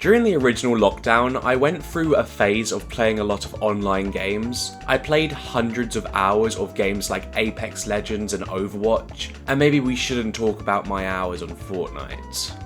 During the original lockdown, I went through a phase of playing a lot of online games. I played hundreds of hours of games like Apex Legends and Overwatch, and maybe we shouldn't talk about my hours on Fortnite.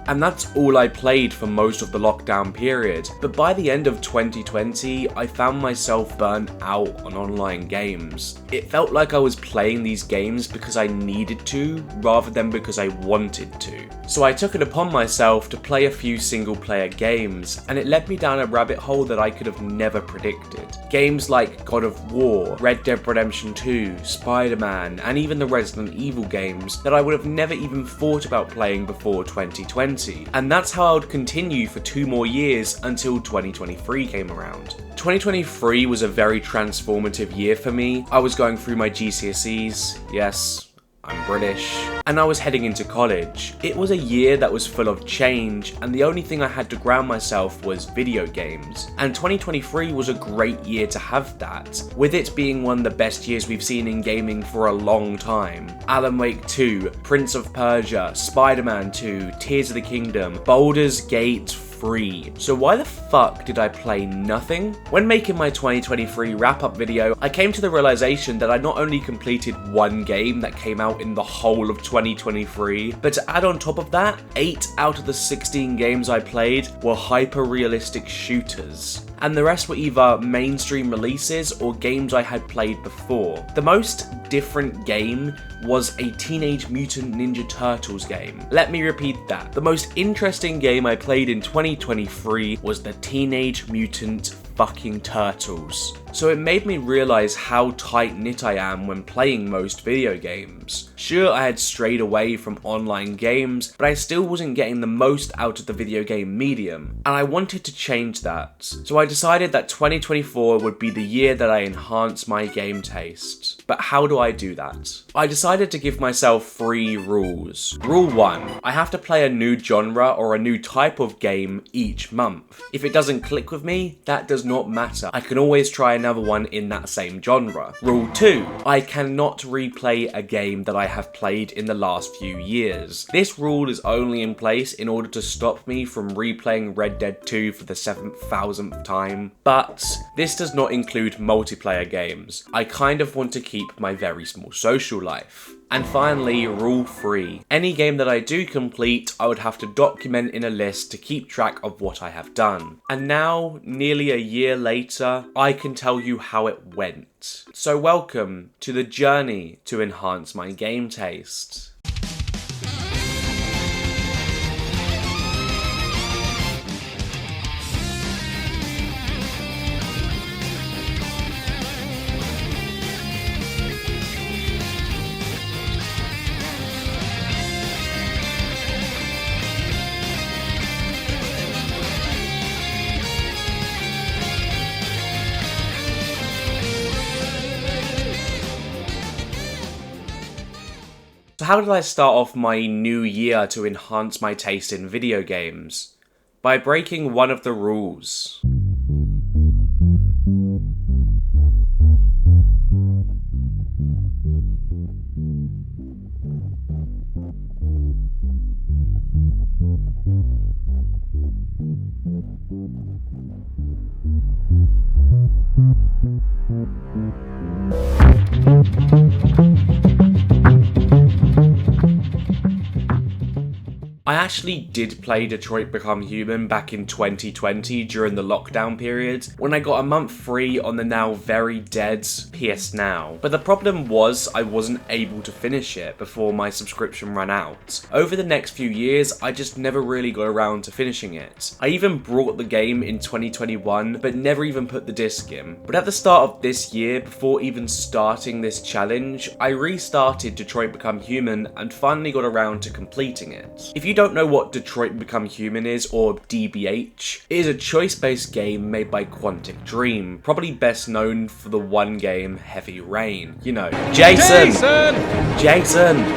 And that's all I played for most of the lockdown period. But by the end of 2020, I found myself burnt out on online games. It felt like I was playing these games because I needed to, rather than because I wanted to. So I took it upon myself to play a few single player games, and it led me down a rabbit hole that I could have never predicted. Games like God of War, Red Dead Redemption 2, Spider-Man, and even the Resident Evil games that I would have never even thought about playing before 2020. And that's how I would continue for 2 more years until 2023 came around. 2023 was a very transformative year for me. I was going through my GCSEs, yes, I'm British, and I was heading into college. It was a year that was full of change, and the only thing I had to ground myself was video games. And 2023 was a great year to have that, with it being one of the best years we've seen in gaming for a long time. Alan Wake 2, Prince of Persia, Spider-Man 2, Tears of the Kingdom, Baldur's Gate 3. So why the fuck did I play nothing? When making my 2023 wrap-up video, I came to the realization that I not only completed one game that came out in the whole of 2023, but to add on top of that, 8 out of the 16 games I played were hyper-realistic shooters. And the rest were either mainstream releases or games I had played before. The most different game was a Teenage Mutant Ninja Turtles game. Let me repeat that. The most interesting game I played in 2023 was the Teenage Mutant fucking Turtles. So it made me realize how tight-knit I am when playing most video games. Sure, I had strayed away from online games, but I still wasn't getting the most out of the video game medium, and I wanted to change that. So I decided that 2024 would be the year that I enhance my game taste. But how do I do that? I decided to give myself 3 rules. Rule 1, I have to play a new genre or a new type of game each month. If it doesn't click with me, that does not matter. I can always try another one in that same genre. Rule 2, I cannot replay a game that I have played in the last few years. This rule is only in place in order to stop me from replaying Red Dead 2 for the 7,000th time, but this does not include multiplayer games. I kind of want to keep my very small social life. And finally, rule 3. Any game that I do complete, I would have to document in a list to keep track of what I have done. And now, nearly a year later, I can tell you how it went. So welcome to the journey to enhance my game taste. So how did I start off my new year to enhance my taste in video games? By breaking one of the rules. I actually did play Detroit Become Human back in 2020 during the lockdown period, when I got a month free on the now very dead PS Now. But the problem was I wasn't able to finish it before my subscription ran out. Over the next few years, I just never really got around to finishing it. I even bought the game in 2021, but never even put the disc in. But at the start of this year, before even starting this challenge, I restarted Detroit Become Human and finally got around to completing it. If you don't know what Detroit Become Human is, or DBH, it is a choice-based game made by Quantic Dream, probably best known for the one game Heavy Rain. You know, Jason!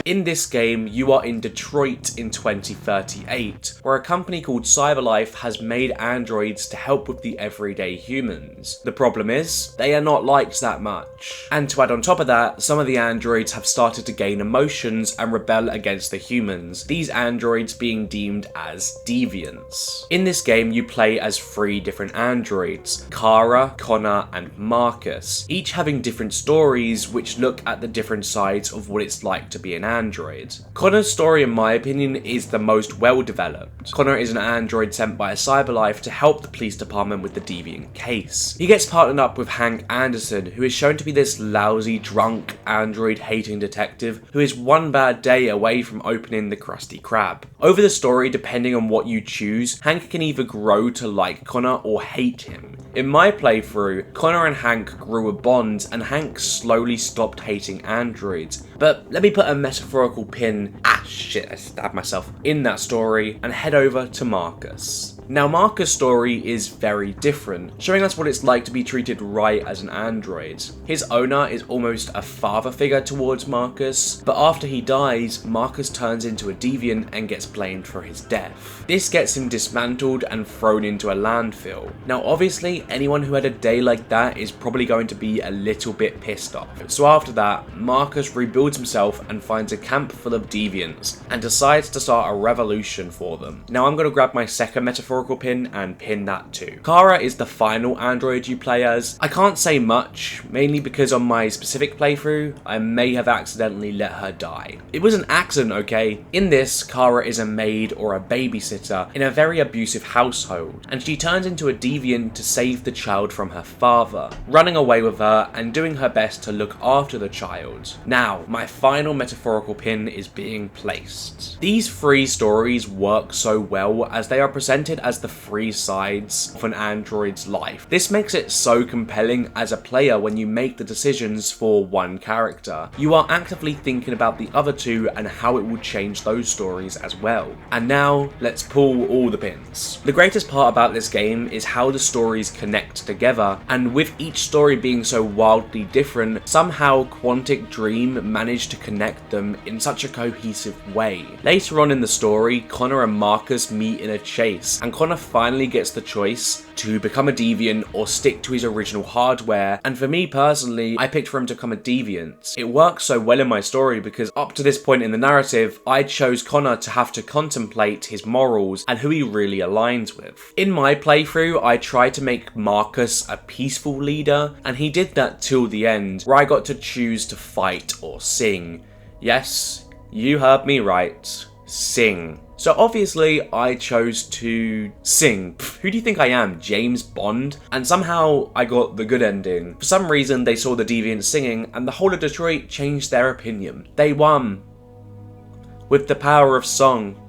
In this game, you are in Detroit in 2038, where a company called Cyberlife has made androids to help with the everyday humans. The problem is, they are not liked that much. And to add on top of that, some of the androids have started to gain emotions and rebel against the humans. These androids being being deemed as deviants. In this game, you play as 3 different androids, Kara, Connor, and Marcus, each having different stories which look at the different sides of what it's like to be an android. Connor's story, in my opinion, is the most well developed. Connor is an android sent by a cyberlife to help the police department with the deviant case. He gets partnered up with Hank Anderson, who is shown to be this lousy, drunk, android-hating detective who is one bad day away from opening the Krusty Krab. Over the story, depending on what you choose, Hank can either grow to like Connor or hate him. In my playthrough, Connor and Hank grew a bond, and Hank slowly stopped hating androids. But let me put a metaphorical pin, I stabbed myself, in that story and head over to Marcus. Now, Marcus' story is very different, showing us what it's like to be treated right as an android. His owner is almost a father figure towards Marcus, but after he dies, Marcus turns into a deviant and gets blamed for his death. This gets him dismantled and thrown into a landfill. Now, obviously, anyone who had a day like that is probably going to be a little bit pissed off. So after that, Marcus rebuilds himself and finds a camp full of deviants, and decides to start a revolution for them. Now, I'm going to grab my second metaphorical pin and pin that too. Kara is the final android you play as. I can't say much, mainly because on my specific playthrough, I may have accidentally let her die. It was an accident, okay? In this, Kara is a maid or a babysitter in a very abusive household, and she turns into a deviant to save the child from her father, running away with her and doing her best to look after the child. Now, my final metaphorical pin is being placed. These 3 stories work so well as they are presented as the 3 sides of an android's life. This makes it so compelling as a player when you make the decisions for one character. You are actively thinking about the other 2 and how it will change those stories as well. And now, let's pull all the pins. The greatest part about this game is how the stories connect together, and with each story being so wildly different, somehow Quantic Dream managed to connect them in such a cohesive way. Later on in the story, Connor and Marcus meet in a chase, and Connor finally gets the choice to become a deviant or stick to his original hardware, and for me personally, I picked for him to become a deviant. It works so well in my story because up to this point in the narrative, I chose Connor to have to contemplate his morals and who he really aligns with. In my playthrough, I tried to make Marcus a peaceful leader, and he did that till the end, where I got to choose to fight or sing. Yes, you heard me right. Sing. So obviously I chose to sing. Who do you think I am, James Bond? And somehow I got the good ending. For some reason they saw the deviants singing and the whole of Detroit changed their opinion. They won. With the power of song.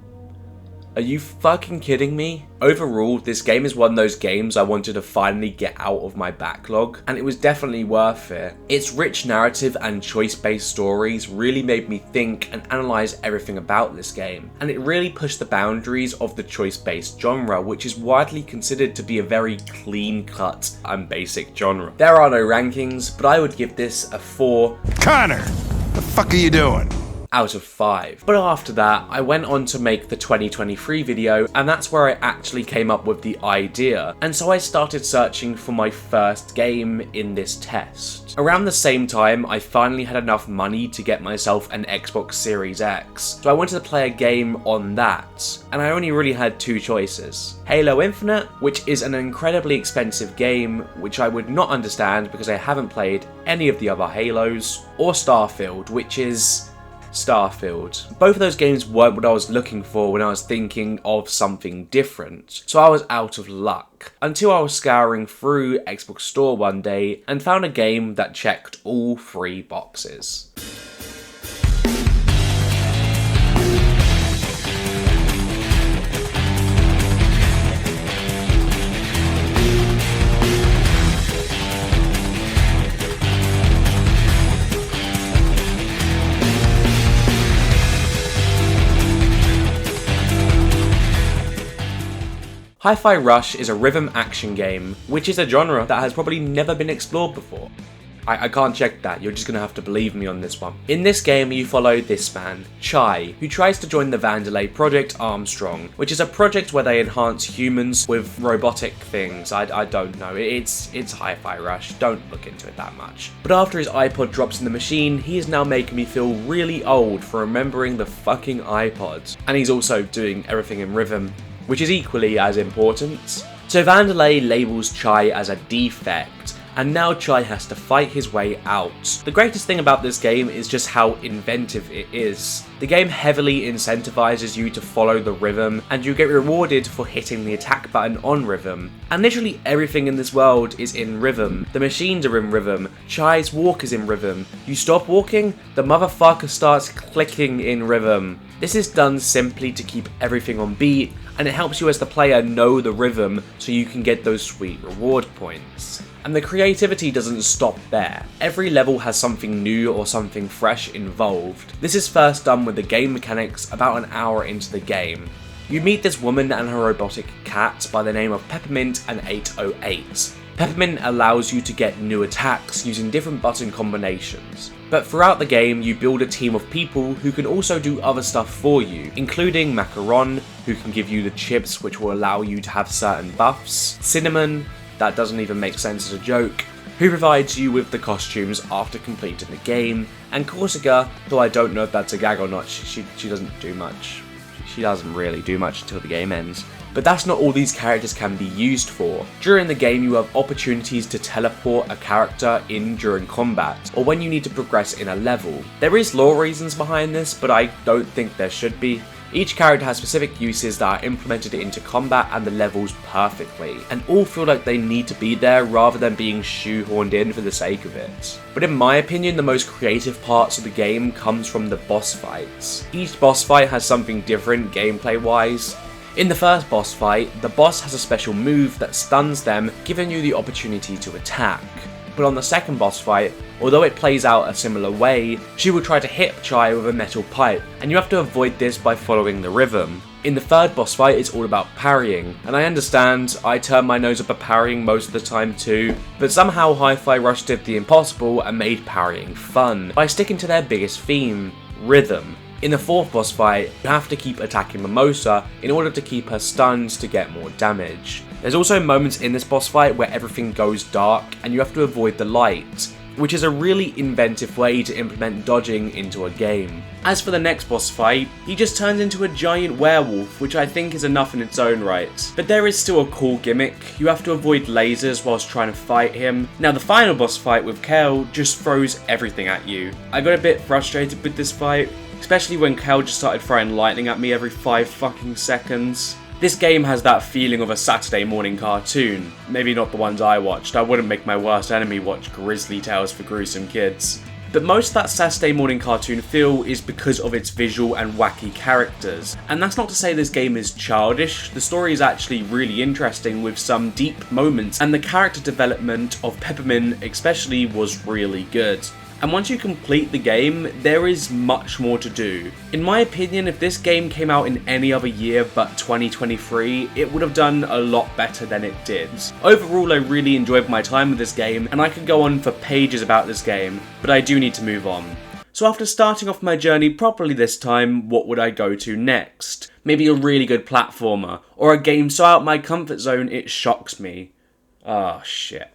Are you fucking kidding me? Overall, this game is one of those games I wanted to finally get out of my backlog, and it was definitely worth it. Its rich narrative and choice-based stories really made me think and analyse everything about this game, and it really pushed the boundaries of the choice-based genre, which is widely considered to be a very clean-cut and basic genre. There are no rankings, but I would give this a 4. Connor, the fuck are you doing? Out of 5. But after that, I went on to make the 2023 video, and that's where I actually came up with the idea. And so I started searching for my first game in this test. Around the same time, I finally had enough money to get myself an Xbox Series X. So I wanted to play a game on that, and I only really had 2 choices. Halo Infinite, which is an incredibly expensive game, which I would not understand because I haven't played any of the other Halos, or Starfield, which is Starfield. Both of those games weren't what I was looking for when I was thinking of something different, so I was out of luck. Until I was scouring through Xbox Store one day and found a game that checked all 3 boxes. Hi-Fi Rush is a rhythm action game, which is a genre that has probably never been explored before. I can't check that, you're just gonna have to believe me on this one. In this game, you follow this man, Chai, who tries to join the Vandelay Project Armstrong, which is a project where they enhance humans with robotic things. I don't know, it's Hi-Fi Rush, don't look into it that much. But after his iPod drops in the machine, he is now making me feel really old for remembering the fucking iPod. And he's also doing everything in rhythm, which is equally as important. So Vandelay labels Chai as a defect, and now Chai has to fight his way out. The greatest thing about this game is just how inventive it is. The game heavily incentivizes you to follow the rhythm, and you get rewarded for hitting the attack button on rhythm. And literally everything in this world is in rhythm. The machines are in rhythm, Chai's walk is in rhythm. You stop walking, the motherfucker starts clicking in rhythm. This is done simply to keep everything on beat, and it helps you as the player know the rhythm so you can get those sweet reward points. And the creativity doesn't stop there. Every level has something new or something fresh involved. This is first done with the game mechanics about an hour into the game. You meet this woman and her robotic cat by the name of Peppermint and 808. Peppermint allows you to get new attacks using different button combinations. But throughout the game, you build a team of people who can also do other stuff for you, including Macaron, who can give you the chips which will allow you to have certain buffs, Cinnamon, that doesn't even make sense as a joke, who provides you with the costumes after completing the game, and Corsica, though I don't know if that's a gag or not, she doesn't do much. She doesn't really do much until the game ends. But that's not all these characters can be used for. During the game you have opportunities to teleport a character in during combat, or when you need to progress in a level. There is lore reasons behind this, but I don't think there should be. Each character has specific uses that are implemented into combat and the levels perfectly, and all feel like they need to be there rather than being shoehorned in for the sake of it. But in my opinion, the most creative parts of the game comes from the boss fights. Each boss fight has something different gameplay wise. In the first boss fight, the boss has a special move that stuns them, giving you the opportunity to attack. But on the second boss fight, although it plays out a similar way, she will try to hit Chai with a metal pipe, and you have to avoid this by following the rhythm. In the third boss fight, it's all about parrying, and I understand, I turn my nose up at parrying most of the time too, but somehow Hi-Fi Rush did the impossible and made parrying fun, by sticking to their biggest theme, rhythm. In the fourth boss fight, you have to keep attacking Mimosa in order to keep her stunned to get more damage. There's also moments in this boss fight where everything goes dark and you have to avoid the light, which is a really inventive way to implement dodging into a game. As for the next boss fight, he just turns into a giant werewolf, which I think is enough in its own right. But there is still a cool gimmick. You have to avoid lasers whilst trying to fight him. Now the final boss fight with Kel just throws everything at you. I got a bit frustrated with this fight, especially when Kel just started throwing lightning at me every 5 fucking seconds. This game has that feeling of a Saturday morning cartoon. Maybe not the ones I watched, I wouldn't make my worst enemy watch Grizzly Tales for Gruesome Kids. But most of that Saturday morning cartoon feel is because of its visual and wacky characters. And that's not to say this game is childish, the story is actually really interesting with some deep moments, and the character development of Peppermint especially was really good. And once you complete the game, there is much more to do. In my opinion, if this game came out in any other year but 2023, it would have done a lot better than it did. Overall, I really enjoyed my time with this game, and I could go on for pages about this game, but I do need to move on. So after starting off my journey properly this time, what would I go to next? Maybe a really good platformer, or a game so out my comfort zone it shocks me. Ah, shit.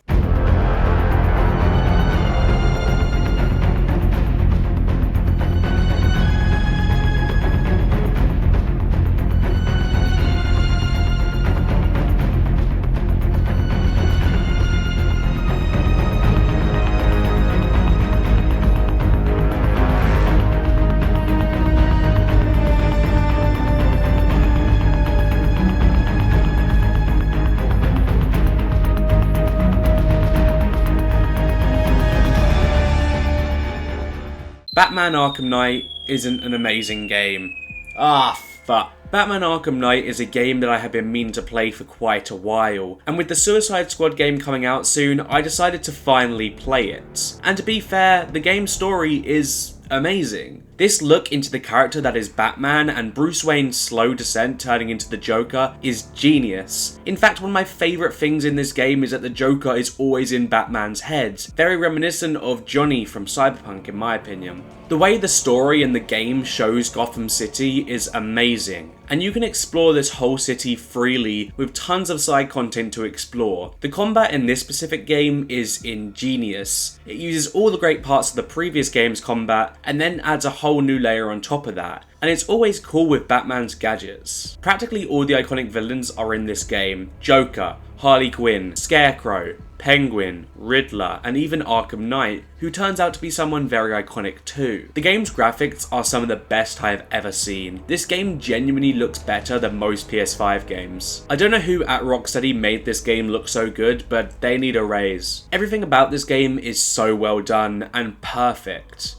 Batman Arkham Knight isn't an amazing game. Ah, fuck. Batman Arkham Knight is a game that I have been meaning to play for quite a while, and with the Suicide Squad game coming out soon, I decided to finally play it. And to be fair, the game's story is amazing. This look into the character that is Batman and Bruce Wayne's slow descent turning into the Joker is genius. In fact, one of my favourite things in this game is that the Joker is always in Batman's head, very reminiscent of Johnny from Cyberpunk in my opinion. The way the story and the game shows Gotham City is amazing, and you can explore this whole city freely with tons of side content to explore. The combat in this specific game is ingenious. It uses all the great parts of the previous game's combat and then adds a whole new layer on top of that. And it's always cool with Batman's gadgets. Practically all the iconic villains are in this game. Joker, Harley Quinn, Scarecrow, Penguin, Riddler, and even Arkham Knight, who turns out to be someone very iconic too. The game's graphics are some of the best I have ever seen. This game genuinely looks better than most PS5 games. I don't know who at Rocksteady made this game look so good, but they need a raise. Everything about this game is so well done and perfect.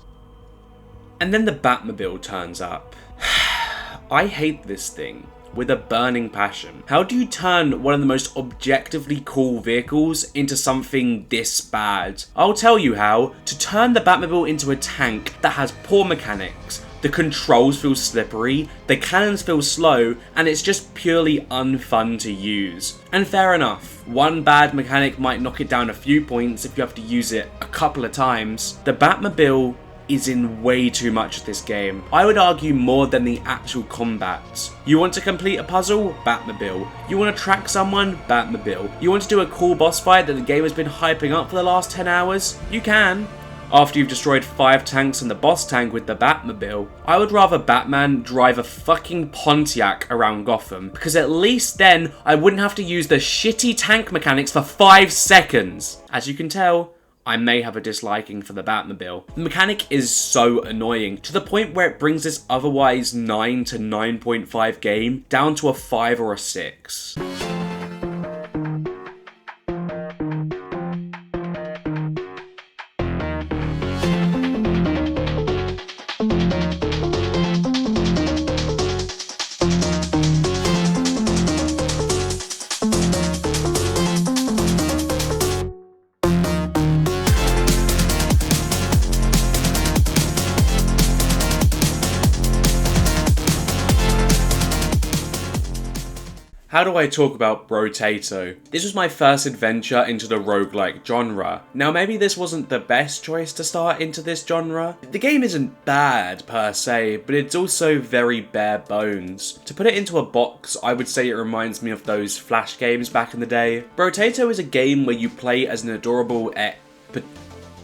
And then the Batmobile turns up. I hate this thing with a burning passion. How do you turn one of the most objectively cool vehicles into something this bad? I'll tell you how. To turn the Batmobile into a tank that has poor mechanics, the controls feel slippery, the cannons feel slow, and it's just purely unfun to use. And fair enough, one bad mechanic might knock it down a few points if you have to use it a couple of times. The Batmobile is in way too much of this game. I would argue more than the actual combat. You want to complete a puzzle? Batmobile. You want to track someone? Batmobile. You want to do a cool boss fight that the game has been hyping up for the last 10 hours? You can. After you've destroyed 5 tanks and the boss tank with the Batmobile. I would rather Batman drive a fucking Pontiac around Gotham, because at least then I wouldn't have to use the shitty tank mechanics for 5 seconds. As you can tell, I may have a disliking for the Batmobile. The mechanic is so annoying, to the point where it brings this otherwise 9 to 9.5 game down to a 5 or a 6. How do I talk about Brotato? This was my first adventure into the roguelike genre. Now maybe this wasn't the best choice to start into this genre. The game isn't bad per se, but it's also very bare bones. To put it into a box, I would say it reminds me of those Flash games back in the day. Brotato is a game where you play as an adorable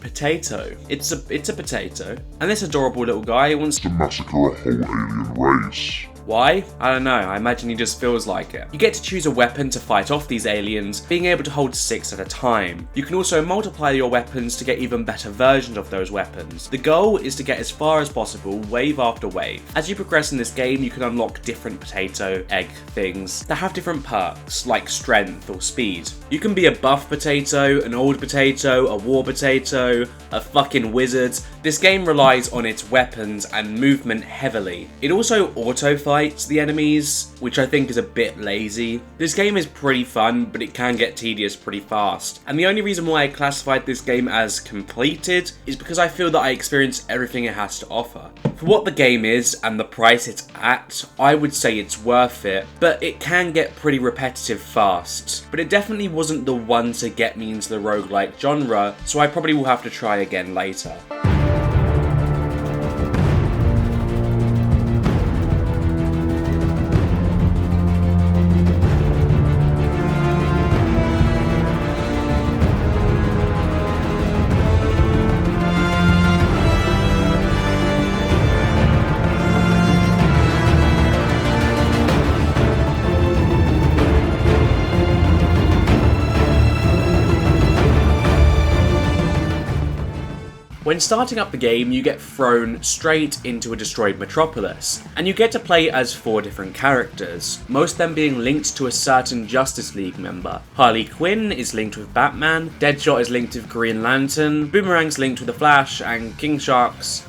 potato. It's a potato. And this adorable little guy wants to massacre a whole alien race. Why? I don't know, I imagine he just feels like it. You get to choose a weapon to fight off these aliens, being able to hold 6 at a time. You can also multiply your weapons to get even better versions of those weapons. The goal is to get as far as possible, wave after wave. As you progress in this game, you can unlock different potato egg things that have different perks, like strength or speed. You can be a buff potato, an old potato, a war potato, a fucking wizard. This game relies on its weapons and movement heavily. It also auto-fights the enemies, which I think is a bit lazy. This game is pretty fun, but it can get tedious pretty fast. And the only reason why I classified this game as completed is because I feel that I experienced everything it has to offer. For what the game is and the price it's at, I would say it's worth it, but it can get pretty repetitive fast. But it definitely wasn't the one to get me into the roguelike genre, so I probably will have to try again later. When starting up the game, you get thrown straight into a destroyed metropolis, and you get to play as 4 different characters, most of them being linked to a certain Justice League member. Harley Quinn is linked with Batman, Deadshot is linked with Green Lantern, Boomerang's linked with the Flash, and King Shark's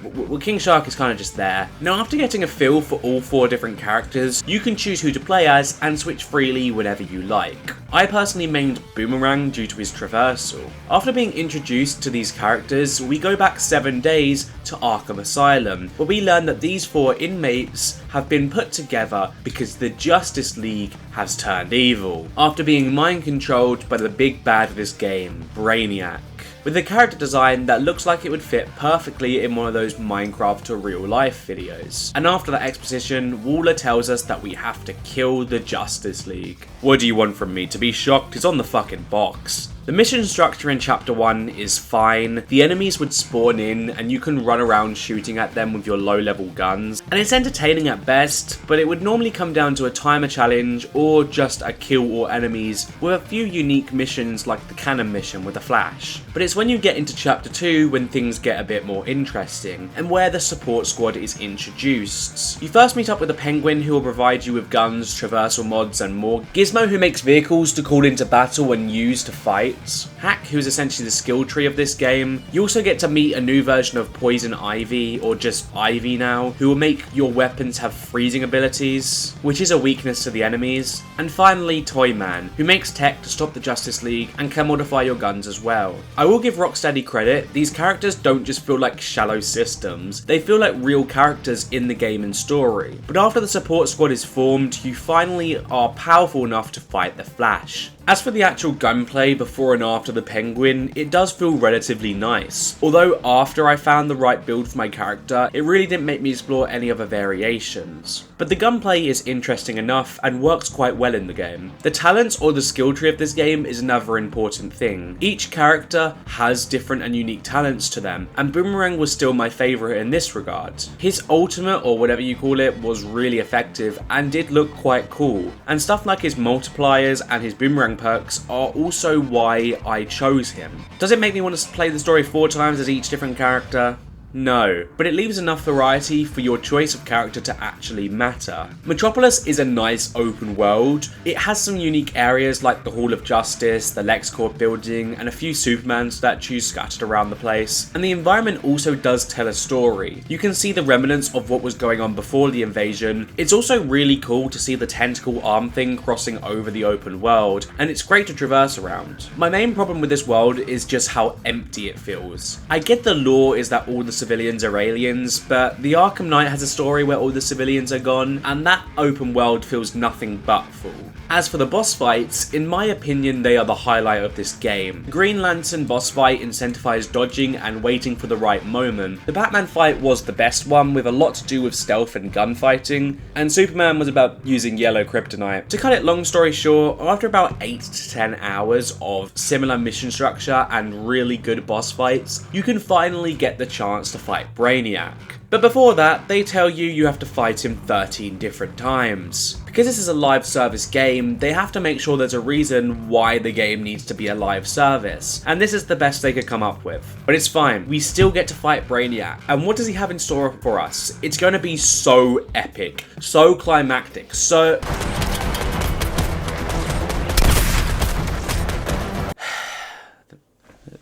Well, King Shark is kind of just there. Now, after getting a feel for all 4 different characters, you can choose who to play as and switch freely whenever you like. I personally mained Boomerang due to his traversal. After being introduced to these characters, we go back 7 days to Arkham Asylum, where we learn that these 4 inmates have been put together because the Justice League has turned evil, after being mind-controlled by the big bad of this game, Brainiac, with a character design that looks like it would fit perfectly in one of those Minecraft to real life videos. And after that exposition, Waller tells us that we have to kill the Justice League. What do you want from me? To be shocked? It's on the fucking box. The mission structure in Chapter 1 is fine. The enemies would spawn in and you can run around shooting at them with your low level guns, and it's entertaining at best, but it would normally come down to a timer challenge or just a kill all enemies with a few unique missions like the cannon mission with the Flash. But it's when you get into Chapter 2 when things get a bit more interesting and where the support squad is introduced. You first meet up with a Penguin who will provide you with guns, traversal mods and more, Gizmo who makes vehicles to call into battle and use to fight, Hack, who is essentially the skill tree of this game. You also get to meet a new version of Poison Ivy, or just Ivy now, who will make your weapons have freezing abilities, which is a weakness to the enemies. And finally, Toyman, who makes tech to stop the Justice League and can modify your guns as well. I will give Rocksteady credit, these characters don't just feel like shallow systems, they feel like real characters in the game and story. But after the support squad is formed, you finally are powerful enough to fight the Flash. As for the actual gunplay before and after the Penguin, it does feel relatively nice. Although after I found the right build for my character, it really didn't make me explore any other variations. But the gunplay is interesting enough and works quite well in the game. The talents or the skill tree of this game is another important thing. Each character has different and unique talents to them, and Boomerang was still my favourite in this regard. His ultimate, or whatever you call it, was really effective and did look quite cool, and stuff like his multipliers and his boomerang perks are also why I chose him. Does it make me want to play the story 4 times as each different character? No, but it leaves enough variety for your choice of character to actually matter. Metropolis is a nice open world. It has some unique areas like the Hall of Justice, the LexCorp building, and a few Superman statues scattered around the place. And the environment also does tell a story. You can see the remnants of what was going on before the invasion. It's also really cool to see the tentacle arm thing crossing over the open world, and it's great to traverse around. My main problem with this world is just how empty it feels. I get the lore is that all the civilians are aliens, but the Arkham Knight has a story where all the civilians are gone, and that open world feels nothing but full. As for the boss fights, in my opinion they are the highlight of this game. The Green Lantern boss fight incentivized dodging and waiting for the right moment. The Batman fight was the best one, with a lot to do with stealth and gunfighting, and Superman was about using yellow kryptonite. To cut it long story short, after about 8 to 10 hours of similar mission structure and really good boss fights, you can finally get the chance to fight Brainiac. But before that, they tell you have to fight him 13 different times. Because this is a live service game, they have to make sure there's a reason why the game needs to be a live service, and this is the best they could come up with. But it's fine, we still get to fight Brainiac, and what does he have in store for us? It's going to be so epic, so climactic, so...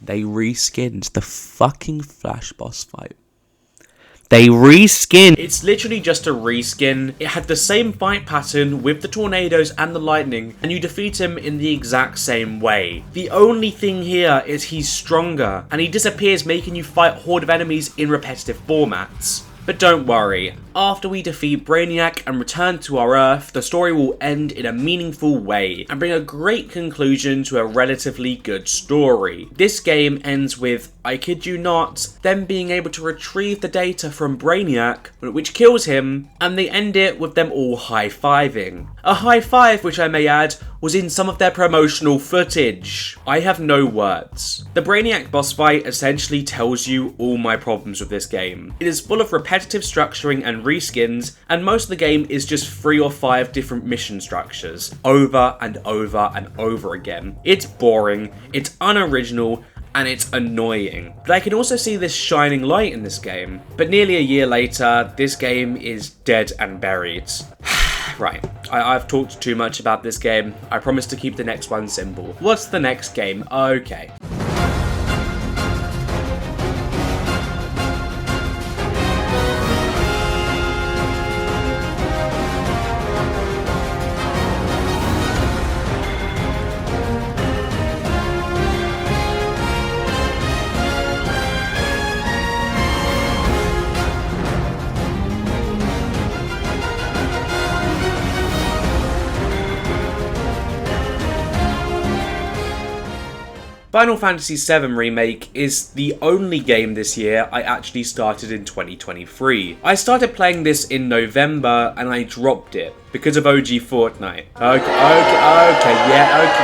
They reskinned the fucking Flash boss fight. They reskin. It's literally just a reskin. It had the same fight pattern with the tornadoes and the lightning, and you defeat him in the exact same way. The only thing here is he's stronger, and he disappears, making you fight a horde of enemies in repetitive formats. But don't worry, after we defeat Brainiac and return to our Earth, the story will end in a meaningful way and bring a great conclusion to a relatively good story. This game ends with, I kid you not, them being able to retrieve the data from Brainiac, which kills him, and they end it with them all high-fiving. A high five, which I may add, was in some of their promotional footage. I have no words. The Brainiac boss fight essentially tells you all my problems with this game. It is full of repetitive structuring and reskins, and most of the game is just 3 or 5 different mission structures, over and over and over again. It's boring, it's unoriginal, and it's annoying. But I can also see this shining light in this game. But nearly a year later, this game is dead and buried. Right, I've talked too much about this game. I promise to keep the next one simple. What's the next game? Okay. Final Fantasy VII Remake is the only game this year I actually started in 2023. I started playing this in November and I dropped it because of OG Fortnite. Okay,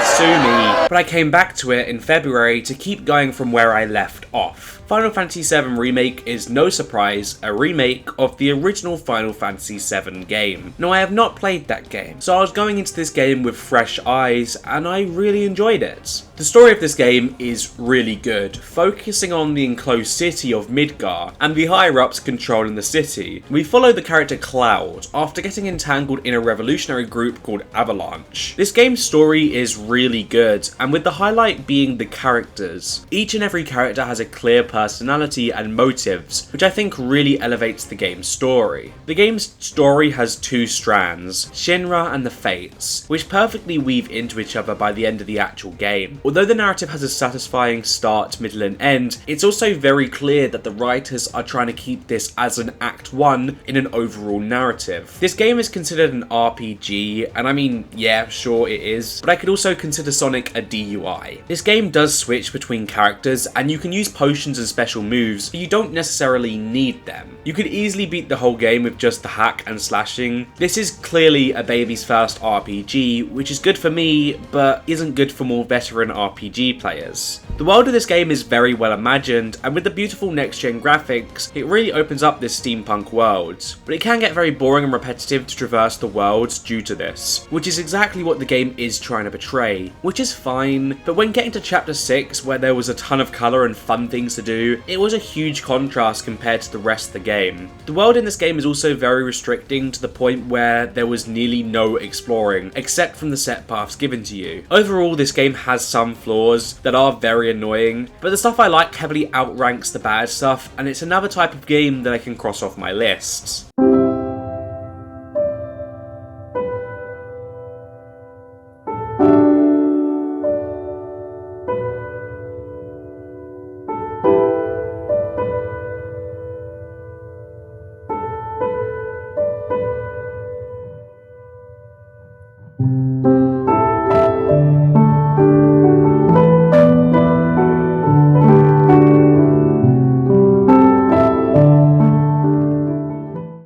sue me. But I came back to it in February to keep going from where I left off. Final Fantasy VII Remake is, no surprise, a remake of the original Final Fantasy VII game. Now, I have not played that game, so I was going into this game with fresh eyes, and I really enjoyed it. The story of this game is really good, focusing on the enclosed city of Midgar, and the higher-ups controlling the city. We follow the character Cloud, after getting entangled in a revolutionary group called Avalanche. This game's story is really good, and with the highlight being the characters. Each and every character has a clear personality and motives, which I think really elevates the game's story. The game's story has two strands, Shinra and the Fates, which perfectly weave into each other by the end of the actual game. Although the narrative has a satisfying start, middle and end, it's also very clear that the writers are trying to keep this as an Act 1 in an overall narrative. This game is considered an RPG, and I mean, yeah, sure it is, but I could also consider Sonic a DUI. This game does switch between characters, and you can use potions and special moves, but you don't necessarily need them. You could easily beat the whole game with just the hack and slashing. This is clearly a baby's first RPG, which is good for me, but isn't good for more veteran RPG players. The world of this game is very well imagined, and with the beautiful next-gen graphics, it really opens up this steampunk world. But it can get very boring and repetitive to traverse the world due to this, which is exactly what the game is trying to portray, which is fine, but when getting to chapter 6, where there was a ton of colour and fun things to do, it was a huge contrast compared to the rest of the game. The world in this game is also very restricting to the point where there was nearly no exploring, except from the set paths given to you. Overall, this game has some flaws that are very annoying, but the stuff I like heavily outranks the bad stuff, and it's another type of game that I can cross off my list.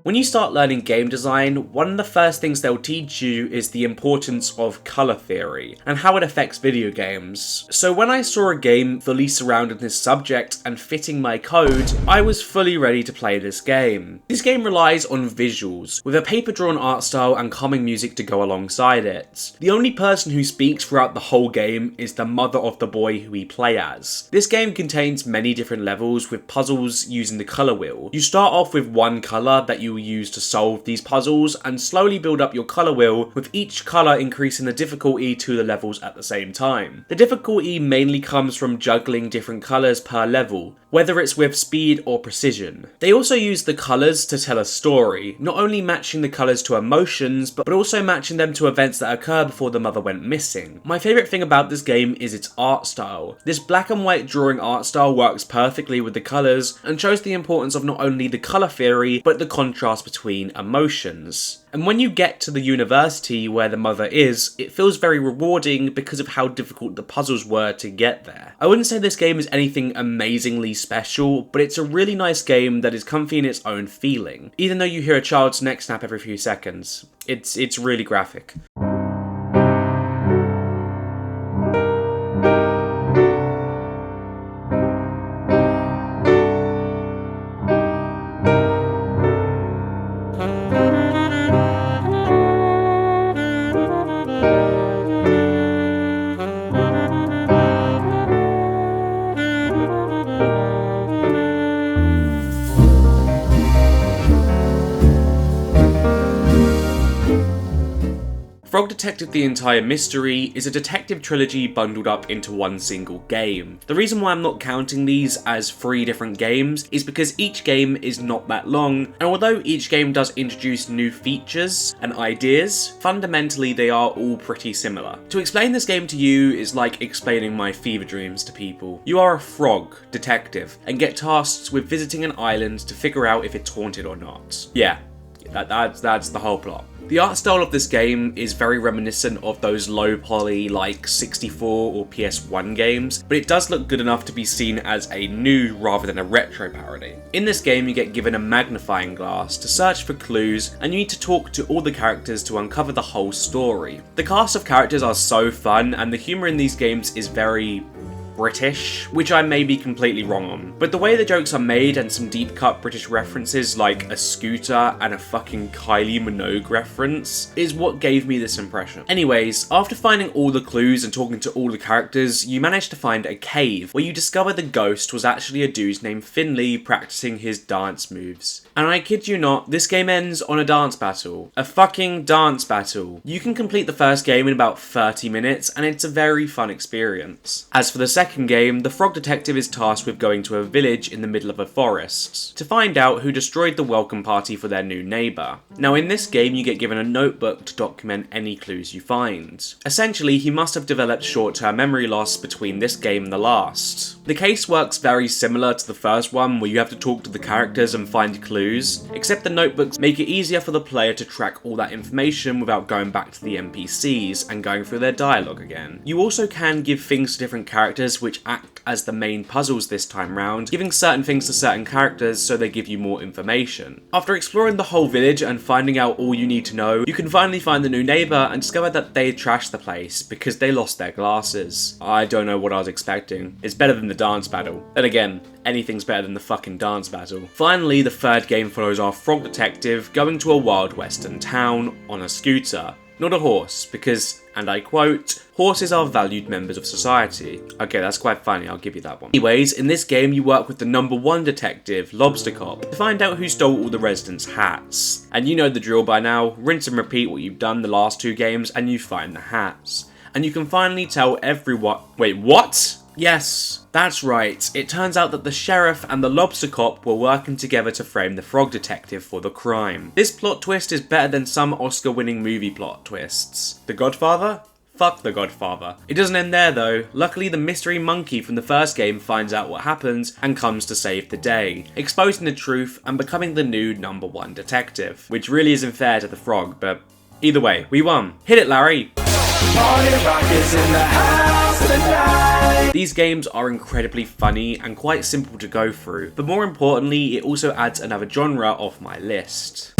When you start learning game design, one of the first things they'll teach you is the importance of colour theory and how it affects video games. So when I saw a game fully surrounding this subject and fitting my code, I was fully ready to play this game. This game relies on visuals, with a paper-drawn art style and calming music to go alongside it. The only person who speaks throughout the whole game is the mother of the boy who we play as. This game contains many different levels with puzzles using the colour wheel. You start off with one colour that you will use to solve these puzzles and slowly build up your colour wheel, with each colour increasing the difficulty to the levels at the same time. The difficulty mainly comes from juggling different colours per level, whether it's with speed or precision. They also use the colours to tell a story, not only matching the colours to emotions, but also matching them to events that occur before the mother went missing. My favourite thing about this game is its art style. This black and white drawing art style works perfectly with the colours and shows the importance of not only the colour theory, but the contrast between emotions. And when you get to the university where the mother is, it feels very rewarding because of how difficult the puzzles were to get there. I wouldn't say this game is anything amazingly special, but it's a really nice game that is comfy in its own feeling, even though you hear a child's neck snap every few seconds. It's really graphic. Frog Detective: The Entire Mystery is a detective trilogy bundled up into one single game. The reason why I'm not counting these as 3 different games is because each game is not that long, and although each game does introduce new features and ideas, fundamentally they are all pretty similar. To explain this game to you is like explaining my fever dreams to people. You are a frog detective and get tasked with visiting an island to figure out if it's haunted or not. Yeah, that's the whole plot. The art style of this game is very reminiscent of those low poly like 64 or PS1 games, but it does look good enough to be seen as a new rather than a retro parody. In this game you get given a magnifying glass to search for clues, and you need to talk to all the characters to uncover the whole story. The cast of characters are so fun, and the humour in these games is very British, which I may be completely wrong on. But the way the jokes are made and some deep cut British references like a scooter and a fucking Kylie Minogue reference is what gave me this impression. Anyways, after finding all the clues and talking to all the characters, you manage to find a cave where you discover the ghost was actually a dude named Finley practicing his dance moves. And I kid you not, this game ends on a dance battle. A fucking dance battle. You can complete the first game in about 30 minutes and it's a very fun experience. As for the second game, the frog detective is tasked with going to a village in the middle of a forest to find out who destroyed the welcome party for their new neighbour. Now in this game you get given a notebook to document any clues you find. Essentially he must have developed short-term memory loss between this game and the last. The case works very similar to the first one where you have to talk to the characters and find clues, except the notebooks make it easier for the player to track all that information without going back to the NPCs and going through their dialogue again. You also can give things to different characters which act as the main puzzles this time round, giving certain things to certain characters so they give you more information. After exploring the whole village and finding out all you need to know, you can finally find the new neighbour and discover that they trashed the place because they lost their glasses. I don't know what I was expecting. It's better than the dance battle. And again, anything's better than the fucking dance battle. Finally, the third game follows our frog detective going to a wild western town on a scooter. Not a horse, because, and I quote, "Horses are valued members of society." Okay, that's quite funny, I'll give you that one. Anyways, in this game you work with the number one detective, Lobster Cop, to find out who stole all the residents' hats. And you know the drill by now, rinse and repeat what you've done the last two games and you find the hats. And you can finally tell everyone— wait, what? Yes, that's right. It turns out that the sheriff and the lobster cop were working together to frame the frog detective for the crime. This plot twist is better than some Oscar-winning movie plot twists. The Godfather? Fuck The Godfather. It doesn't end there though. Luckily the mystery monkey from the first game finds out what happens and comes to save the day, exposing the truth and becoming the new number one detective. Which really isn't fair to the frog, but either way, we won. Hit it, Larry! These games are incredibly funny and quite simple to go through, but more importantly, it also adds another genre off my list.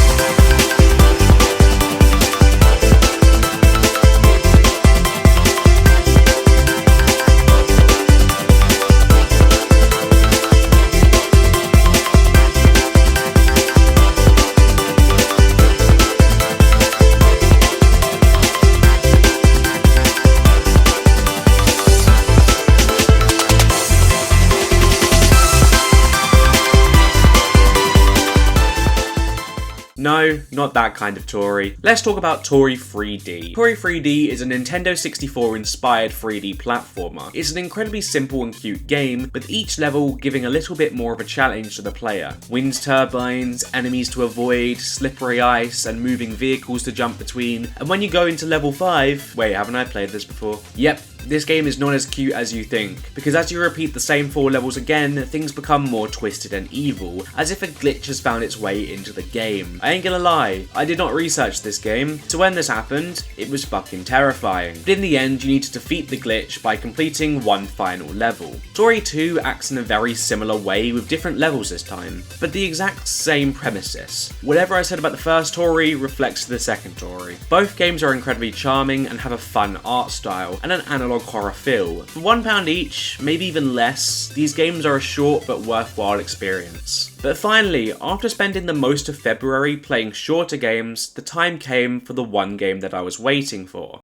No, not that kind of Toree. Let's talk about Toree 3D. Toree 3D is a Nintendo 64 inspired 3D platformer. It's an incredibly simple and cute game, with each level giving a little bit more of a challenge to the player. Wind turbines, enemies to avoid, slippery ice, and moving vehicles to jump between. And when you go into level 5, wait, haven't I played this before? Yep. This game is not as cute as you think, because as you repeat the same 4 levels again, things become more twisted and evil, as if a glitch has found its way into the game. I ain't gonna lie, I did not research this game, so when this happened, it was fucking terrifying. But in the end, you need to defeat the glitch by completing one final level. Toree 2 acts in a very similar way with different levels this time, but the exact same premises. Whatever I said about the first Toree reflects the second Toree. Both games are incredibly charming and have a fun art style, and an analog horror feel. For £1 each, maybe even less, these games are a short but worthwhile experience. But finally, after spending the most of February playing shorter games, the time came for the one game that I was waiting for.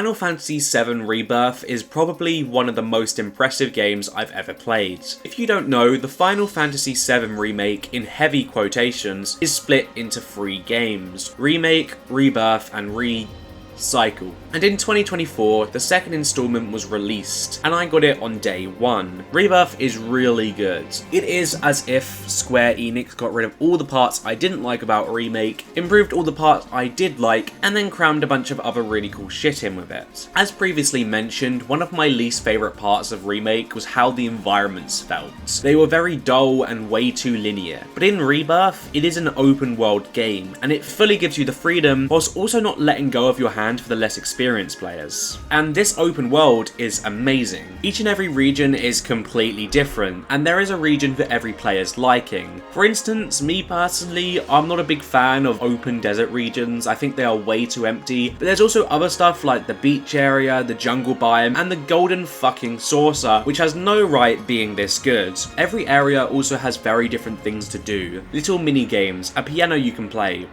Final Fantasy VII Rebirth is probably one of the most impressive games I've ever played. If you don't know, the Final Fantasy VII Remake, in heavy quotations, is split into 3 games: Remake, Rebirth, and Cycle. And in 2024, the second installment was released, and I got it on day 1. Rebirth is really good. It is as if Square Enix got rid of all the parts I didn't like about Remake, improved all the parts I did like, and then crammed a bunch of other really cool shit in with it. As previously mentioned, one of my least favourite parts of Remake was how the environments felt. They were very dull and way too linear. But in Rebirth, it is an open world game, and it fully gives you the freedom whilst also not letting go of your hand for the less experienced players. And this open world is amazing. Each and every region is completely different, and there is a region for every player's liking. For instance, me personally, I'm not a big fan of open desert regions. I think they are way too empty, but there's also other stuff like the beach area, the jungle biome, and the golden fucking saucer, which has no right being this good. Every area also has very different things to do. Little mini games, a piano you can play,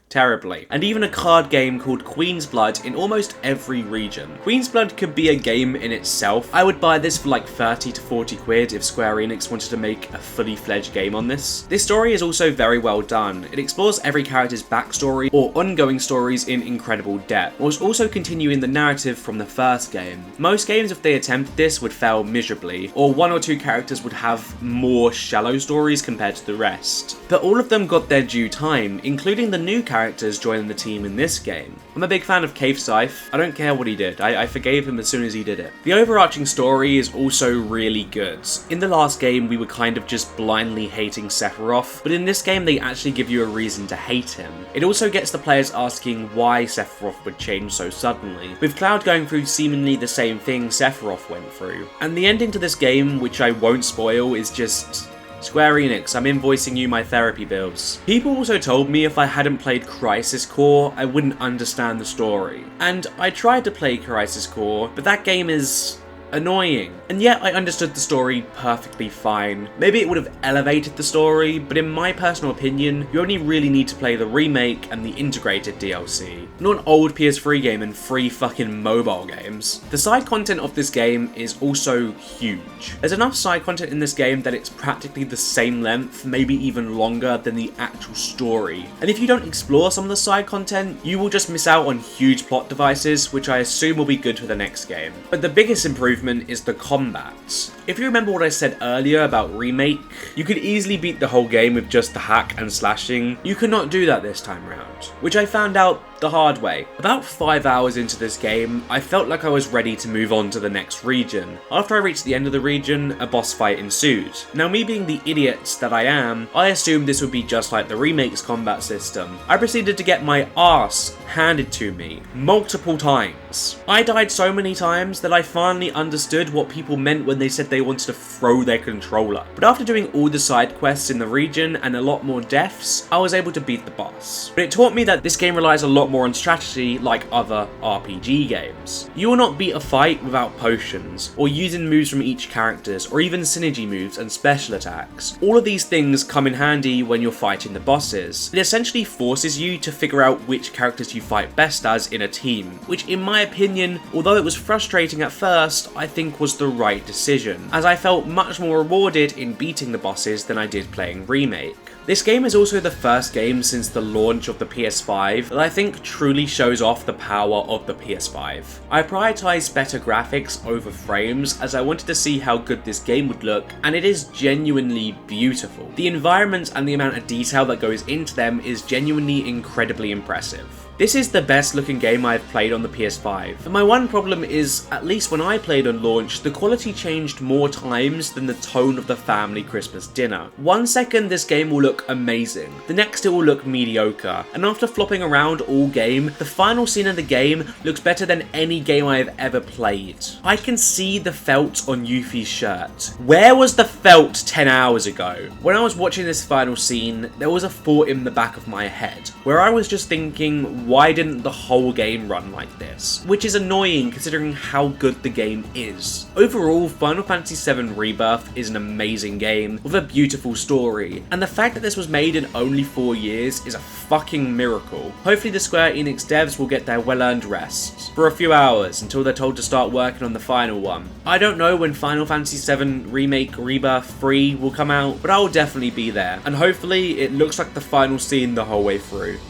terribly, and even a card game called Queen's Blood in almost every region. Queen's Blood could be a game in itself. I would buy this for like 30 to 40 quid if Square Enix wanted to make a fully fledged game on this. This story is also very well done. It explores every character's backstory or ongoing stories in incredible depth, whilst also continuing the narrative from the first game. Most games, if they attempted this, would fail miserably, or 1 or 2 characters would have more shallow stories compared to the rest. But all of them got their due time, including the new characters joining the team in this game. I'm a big fan of Cave Scythe. I don't care what he did. I forgave him as soon as he did it. The overarching story is also really good. In the last game, we were kind of just blindly hating Sephiroth, but in this game, they actually give you a reason to hate him. It also gets the players asking why Sephiroth would change so suddenly, with Cloud going through seemingly the same thing Sephiroth went through. And the ending to this game, which I won't spoil, is just... Square Enix, I'm invoicing you my therapy bills. People also told me if I hadn't played Crisis Core, I wouldn't understand the story. And I tried to play Crisis Core, but that game is annoying. And yet I understood the story perfectly fine. Maybe it would have elevated the story, but in my personal opinion, you only really need to play the remake and the integrated DLC, not an old PS3 game and 3 fucking mobile games. The side content of this game is also huge. There's enough side content in this game that it's practically the same length, maybe even longer than the actual story. And if you don't explore some of the side content, you will just miss out on huge plot devices, which I assume will be good for the next game. But the biggest improvement is the combat. If you remember what I said earlier about Remake, you could easily beat the whole game with just the hack and slashing. You could not do that this time round, which I found out the hard way. About 5 hours into this game, I felt like I was ready to move on to the next region. After I reached the end of the region, a boss fight ensued. Now, me being the idiot that I am, I assumed this would be just like the Remake's combat system. I proceeded to get my arse handed to me multiple times. I died so many times that I finally understood what people meant when they said they wanted to throw their controller. But after doing all the side quests in the region and a lot more deaths, I was able to beat the boss. But it taught me that this game relies a lot more on strategy like other RPG games. You will not beat a fight without potions, or using moves from each character's, or even synergy moves and special attacks. All of these things come in handy when you're fighting the bosses. It essentially forces you to figure out which characters you fight best as in a team, which in my opinion, although it was frustrating at first, I think was the right decision, as I felt much more rewarded in beating the bosses than I did playing Remake. This game is also the first game since the launch of the PS5 that I think truly shows off the power of the PS5. I prioritised better graphics over frames as I wanted to see how good this game would look, and it is genuinely beautiful. The environments and the amount of detail that goes into them is genuinely incredibly impressive. This is the best looking game I've played on the PS5, and my one problem is, at least when I played on launch, the quality changed more times than the tone of the family Christmas dinner. 1 second this game will look amazing, the next it will look mediocre, and after flopping around all game, the final scene of the game looks better than any game I have ever played. I can see the felt on Yuffie's shirt. Where was the felt 10 hours ago? When I was watching this final scene, there was a thought in the back of my head, where I was just thinking, why didn't the whole game run like this? Which is annoying considering how good the game is. Overall, Final Fantasy VII Rebirth is an amazing game with a beautiful story, and the fact that this was made in only 4 years is a fucking miracle. Hopefully the Square Enix devs will get their well-earned rest for a few hours until they're told to start working on the final one. I don't know when Final Fantasy VII Remake Rebirth 3 will come out, but I'll definitely be there, and hopefully it looks like the final scene the whole way through.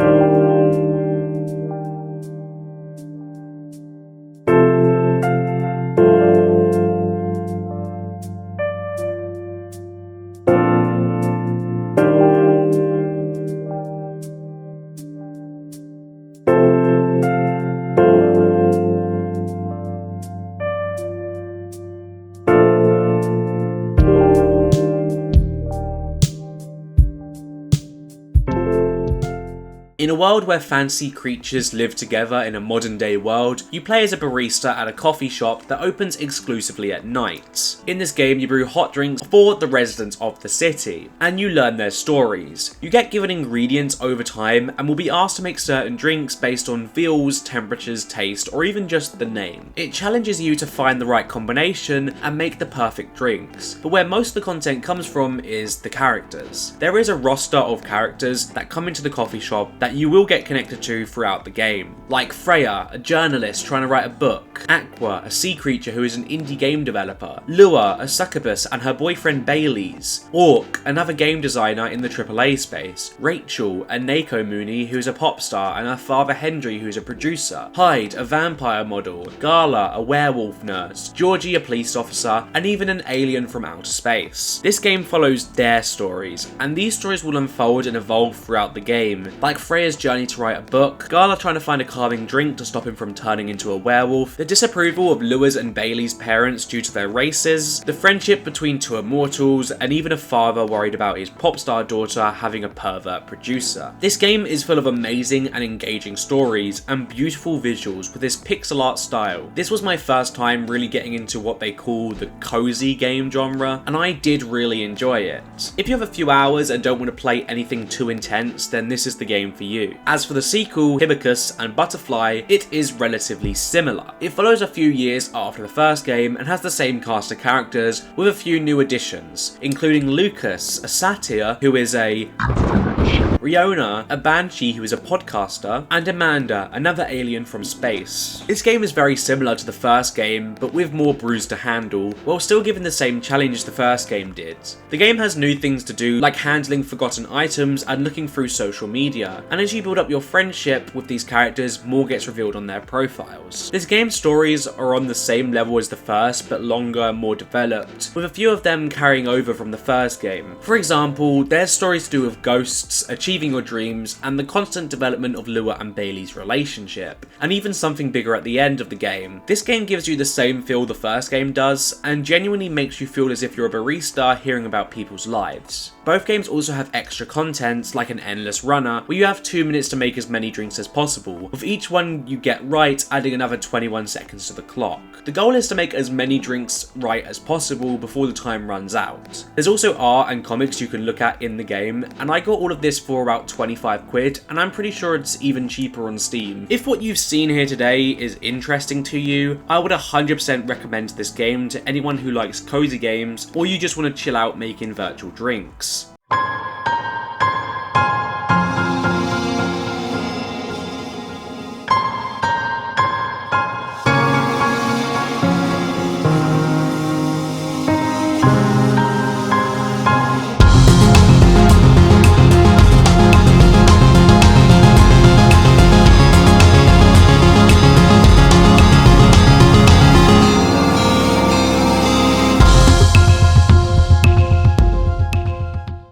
In a world where fancy creatures live together in a modern day world, you play as a barista at a coffee shop that opens exclusively at night. In this game you brew hot drinks for the residents of the city, and you learn their stories. You get given ingredients over time and will be asked to make certain drinks based on feels, temperatures, taste, or even just the name. It challenges you to find the right combination and make the perfect drinks, but where most of the content comes from is the characters. There is a roster of characters that come into the coffee shop that you will get connected to throughout the game, like Freya, a journalist trying to write a book, Aqua, a sea creature who is an indie game developer, Lua, a succubus and her boyfriend Bailey's, Orc, another game designer in the AAA space, Rachel, a Nako Mooney who's a pop star and her father Hendry who's a producer, Hyde, a vampire model, Gala, a werewolf nurse, Georgie, a police officer, and even an alien from outer space. This game follows their stories, and these stories will unfold and evolve throughout the game, like Freya's journey to write a book, Gala trying to find a calming drink to stop him from turning into a werewolf, the disapproval of Lua's and Bailey's parents due to their races, the friendship between two immortals, and even a father worried about his pop star daughter having a pervert producer. This game is full of amazing and engaging stories and beautiful visuals with this pixel art style. This was my first time really getting into what they call the cozy game genre, and I did really enjoy it. If you have a few hours and don't want to play anything too intense, then this is the game for you. As for the sequel, Hibiscus and Butterfly, it is relatively similar. It follows a few years after the first game and has the same cast of characters with a few new additions, including Lucas, a satyr who is a Riona, a banshee who is a podcaster, and Amanda, another alien from space. This game is very similar to the first game, but with more brews to handle, while still giving the same challenge the first game did. The game has new things to do, like handling forgotten items and looking through social media, and as you build up your friendship with these characters, more gets revealed on their profiles. This game's stories are on the same level as the first, but longer and more developed, with a few of them carrying over from the first game. For example, there's stories to do with ghosts, achieving your dreams, and the constant development of Lua and Bailey's relationship, and even something bigger at the end of the game. This game gives you the same feel the first game does, and genuinely makes you feel as if you're a barista hearing about people's lives. Both games also have extra content, like an endless runner, where you have 2 minutes to make as many drinks as possible, with each one you get right adding another 21 seconds to the clock. The goal is to make as many drinks right as possible before the time runs out. There's also art and comics you can look at in the game, and I got all of this for about 25 quid, and I'm pretty sure it's even cheaper on Steam. If what you've seen here today is interesting to you, I would 100% recommend this game to anyone who likes cozy games, or you just want to chill out making virtual drinks.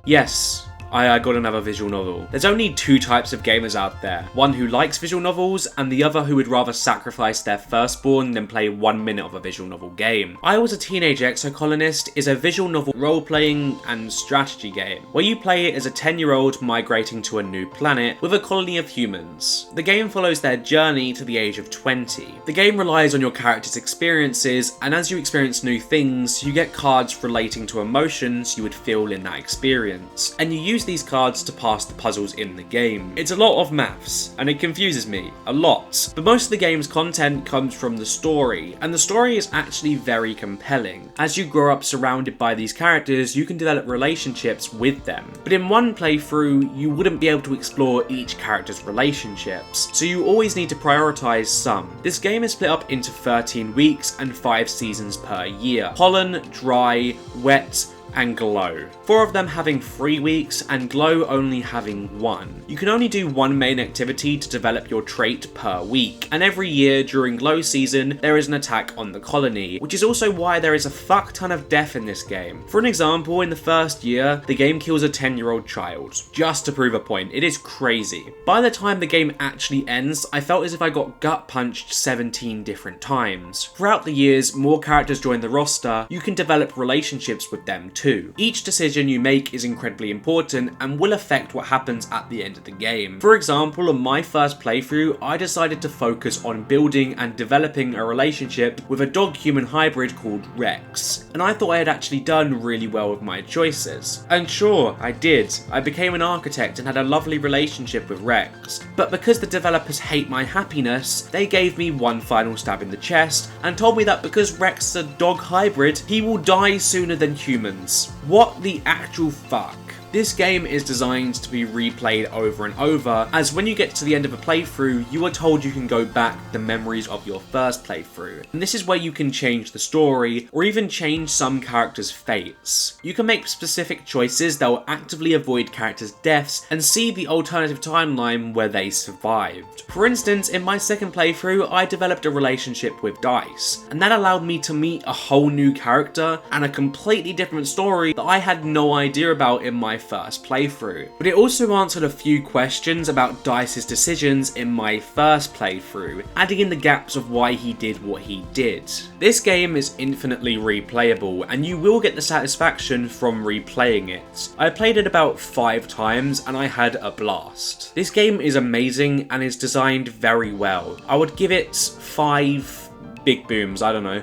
Yes, I got another visual novel. There's only 2 types of gamers out there. One who likes visual novels, and the other who would rather sacrifice their firstborn than play 1 minute of a visual novel game. I Was a Teenage Exocolonist is a visual novel role-playing and strategy game, where you play as a 10-year-old migrating to a new planet with a colony of humans. The game follows their journey to the age of 20. The game relies on your character's experiences, and as you experience new things, you get cards relating to emotions you would feel in that experience, and you use use these cards to pass the puzzles in the game. It's a lot of maths, and it confuses me a lot. But most of the game's content comes from the story, and the story is actually very compelling. As you grow up surrounded by these characters, you can develop relationships with them. But in one playthrough, you wouldn't be able to explore each character's relationships, so you always need to prioritize some. This game is split up into 13 weeks and 5 seasons per year. Pollen, Dry, Wet, and Glow. 4 of them having 3 weeks and Glow only having 1. You can only do 1 main activity to develop your trait per week, and every year during Glow season there is an attack on the colony, which is also why there is a fuck ton of death in this game. For an example, in the first year, the game kills a 10-year-old child, just to prove a point. It is crazy. By the time the game actually ends, I felt as if I got gut punched 17 different times. Throughout the years, more characters join the roster, you can develop relationships with them too. Each decision you make is incredibly important and will affect what happens at the end of the game. For example, on my first playthrough, I decided to focus on building and developing a relationship with a dog-human hybrid called Rex, and I thought I had actually done really well with my choices. And sure, I did. I became an architect and had a lovely relationship with Rex, but because the developers hate my happiness, they gave me one final stab in the chest and told me that because Rex is a dog hybrid, he will die sooner than humans. What the actual fuck? This game is designed to be replayed over and over, as when you get to the end of a playthrough, you are told you can go back to the memories of your first playthrough. And this is where you can change the story, or even change some characters' fates. You can make specific choices that will actively avoid characters' deaths, and see the alternative timeline where they survived. For instance, in my second playthrough, I developed a relationship with Dice, and that allowed me to meet a whole new character, and a completely different story that I had no idea about in my first playthrough. But it also answered a few questions about Dice's decisions in my first playthrough, adding in the gaps of why he did what he did. This game is infinitely replayable, and you will get the satisfaction from replaying it. I played it about 5 times and I had a blast. This game is amazing and is designed very well. I would give it 5 big booms, I don't know.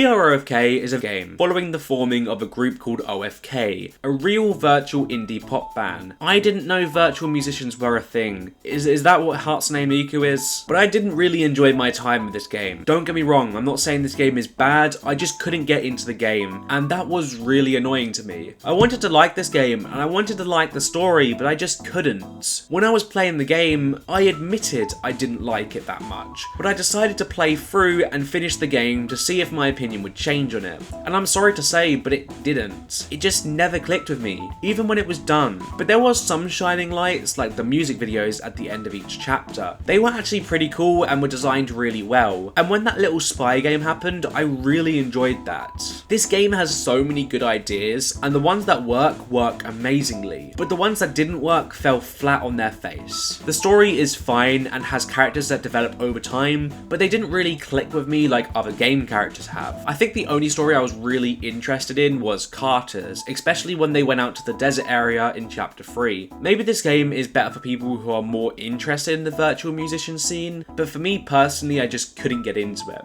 Are OFK is a game following the forming of a group called OFK, a real virtual indie pop band. I didn't know virtual musicians were a thing. Is that what Hatsune Miku is? But I didn't really enjoy my time with this game. Don't get me wrong, I'm not saying this game is bad, I just couldn't get into the game, and that was really annoying to me. I wanted to like this game, and I wanted to like the story, but I just couldn't. When I was playing the game, I admitted I didn't like it that much, but I decided to play through and finish the game to see if my opinion would change on it. And I'm sorry to say, but it didn't. It just never clicked with me, even when it was done. But there was some shining lights, like the music videos at the end of each chapter. They were actually pretty cool and were designed really well. And when that little spy game happened, I really enjoyed that. This game has so many good ideas, and the ones that work amazingly. But the ones that didn't work fell flat on their face. The story is fine and has characters that develop over time, but they didn't really click with me like other game characters have. I think the only story I was really interested in was Carter's, especially when they went out to the desert area in chapter 3. Maybe this game is better for people who are more interested in the virtual musician scene, but for me personally, I just couldn't get into it.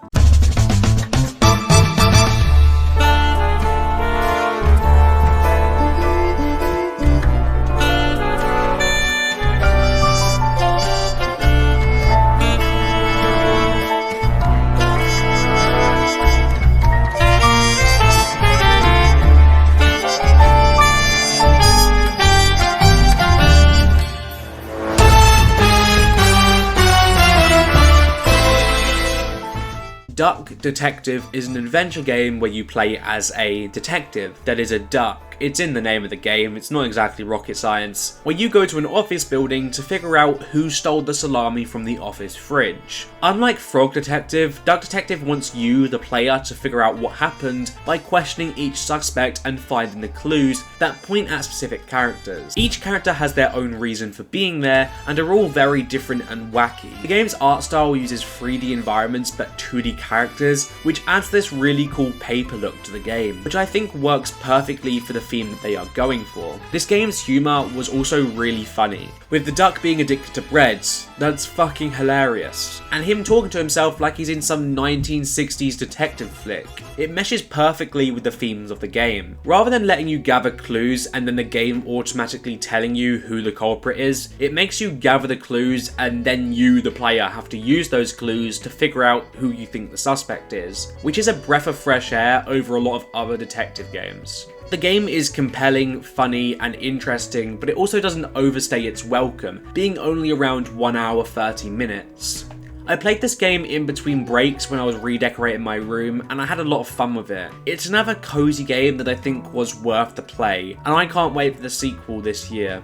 Duck Detective is an adventure game where you play as a detective that is a duck. It's in the name of the game, it's not exactly rocket science, where you go to an office building to figure out who stole the salami from the office fridge. Unlike Frog Detective, Duck Detective wants you, the player, to figure out what happened by questioning each suspect and finding the clues that point at specific characters. Each character has their own reason for being there and are all very different and wacky. The game's art style uses 3D environments but 2D characters, which adds this really cool paper look to the game, which I think works perfectly for the theme that they are going for. This game's humour was also really funny, with the duck being addicted to bread. That's fucking hilarious. And him talking to himself like he's in some 1960s detective flick. It meshes perfectly with the themes of the game. Rather than letting you gather clues and then the game automatically telling you who the culprit is, it makes you gather the clues and then you, the player, have to use those clues to figure out who you think the suspect is, which is a breath of fresh air over a lot of other detective games. The game is compelling, funny, and interesting, but it also doesn't overstay its welcome, being only around 1 hour 30 minutes. I played this game in between breaks when I was redecorating my room, and I had a lot of fun with it. It's another cozy game that I think was worth the play, and I can't wait for the sequel this year.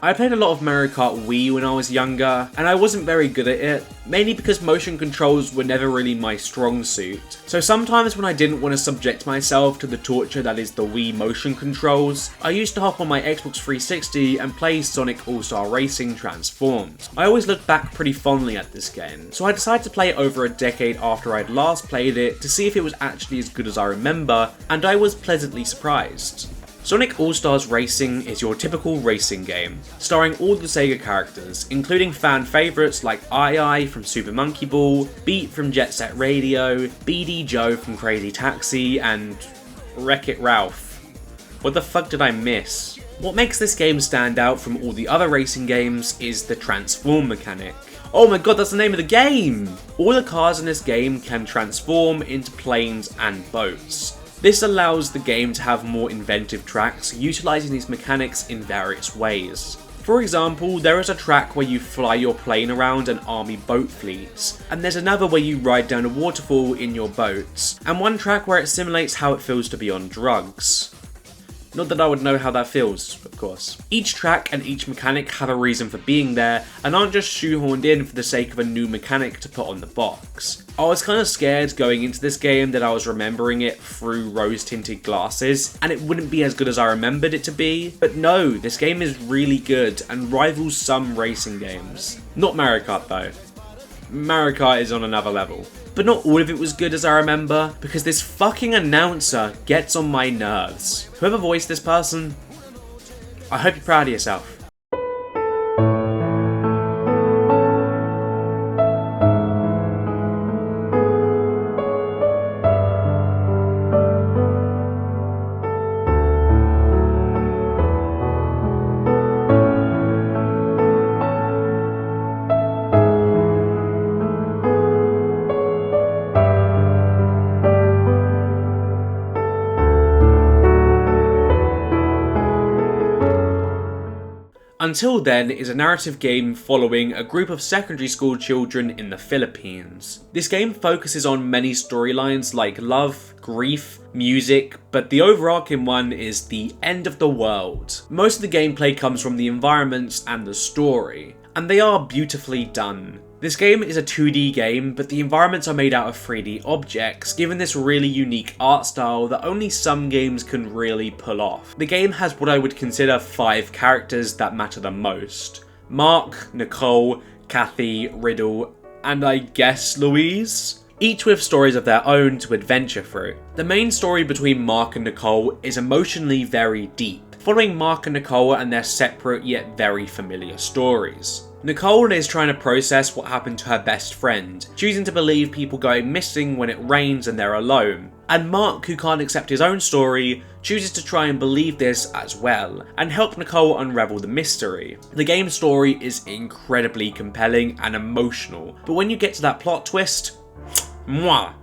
I played a lot of Mario Kart Wii when I was younger, and I wasn't very good at it, mainly because motion controls were never really my strong suit. So sometimes when I didn't want to subject myself to the torture that is the Wii motion controls, I used to hop on my Xbox 360 and play Sonic All-Star Racing Transformed. I always look back pretty fondly at this game, so I decided to play it over a decade after I'd last played it to see if it was actually as good as I remember, and I was pleasantly surprised. Sonic All-Stars Racing is your typical racing game, starring all the Sega characters, including fan favourites like Ai from Super Monkey Ball, Beat from Jet Set Radio, BD Joe from Crazy Taxi, and Wreck-It Ralph. What the fuck did I miss? What makes this game stand out from all the other racing games is the transform mechanic. Oh my god, that's the name of the game! All the cars in this game can transform into planes and boats. This allows the game to have more inventive tracks, utilising these mechanics in various ways. For example, there is a track where you fly your plane around an army boat fleet, and there's another where you ride down a waterfall in your boat, and one track where it simulates how it feels to be on drugs. Not that I would know how that feels, of course. Each track and each mechanic have a reason for being there, and aren't just shoehorned in for the sake of a new mechanic to put on the box. I was kind of scared going into this game that I was remembering it through rose-tinted glasses, and it wouldn't be as good as I remembered it to be, but no, this game is really good and rivals some racing games. Not Mario Kart though. Mario Kart is on another level. But not all of it was good as I remember, because this fucking announcer gets on my nerves. Whoever voiced this person, I hope you're proud of yourself. Until Then is a narrative game following a group of secondary school children in the Philippines. This game focuses on many storylines like love, grief, music, but the overarching one is the end of the world. Most of the gameplay comes from the environments and the story, and they are beautifully done. This game is a 2D game, but the environments are made out of 3D objects, giving this really unique art style that only some games can really pull off. The game has what I would consider 5 characters that matter the most. Mark, Nicole, Kathy, Riddle, and I guess Louise? Each with stories of their own to adventure through. The main story between Mark and Nicole is emotionally very deep, following Mark and Nicole and their separate yet very familiar stories. Nicole is trying to process what happened to her best friend, choosing to believe people going missing when it rains and they're alone. and Mark, who can't accept his own story, chooses to try and believe this as well, and help Nicole unravel the mystery. The game's story is incredibly compelling and emotional, but when you get to that plot twist, mwah!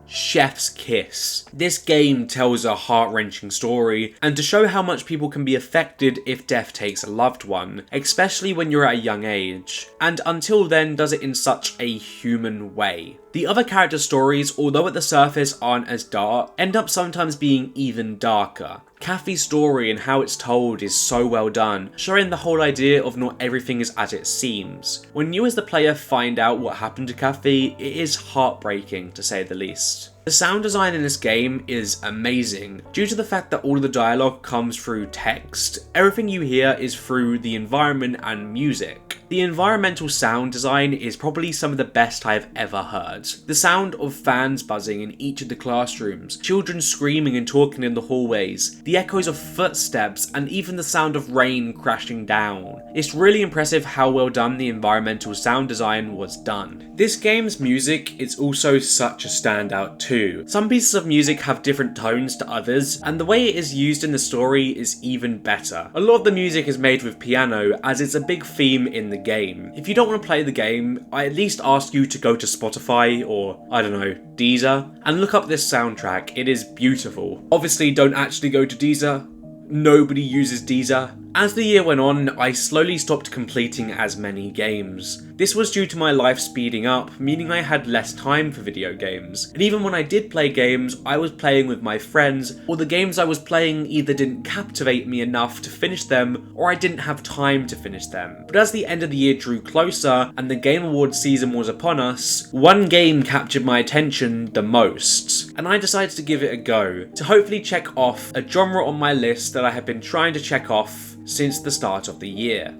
Chef's kiss. This game tells a heart-wrenching story, and to show how much people can be affected if death takes a loved one, especially when you're at a young age, and until then does it in such a human way. The other character stories, although at the surface aren't as dark, end up sometimes being even darker. Kathy's story and how it's told is so well done, showing the whole idea of not everything is as it seems. When you as the player find out what happened to Kathy, it is heartbreaking to say the least. The sound design in this game is amazing. Due to the fact that all of the dialogue comes through text, everything you hear is through the environment and music. The environmental sound design is probably some of the best I have ever heard. The sound of fans buzzing in each of the classrooms, children screaming and talking in the hallways, the echoes of footsteps, and even the sound of rain crashing down. It's really impressive how well done the environmental sound design was done. This game's music is also such a standout too. Some pieces of music have different tones to others, and the way it is used in the story is even better. A lot of the music is made with piano, as it's a big theme in the game. If you don't want to play the game, I at least ask you to go to Spotify or, I don't know, Deezer, and look up this soundtrack. It is beautiful. Obviously, don't actually go to Deezer. Nobody uses Deezer. As the year went on, I slowly stopped completing as many games. This was due to my life speeding up, meaning I had less time for video games. And even when I did play games, I was playing with my friends, or the games I was playing either didn't captivate me enough to finish them, or I didn't have time to finish them. But as the end of the year drew closer, and the Game Awards season was upon us, one game captured my attention the most, and I decided to give it a go, to hopefully check off a genre on my list that I have been trying to check off since the start of the year.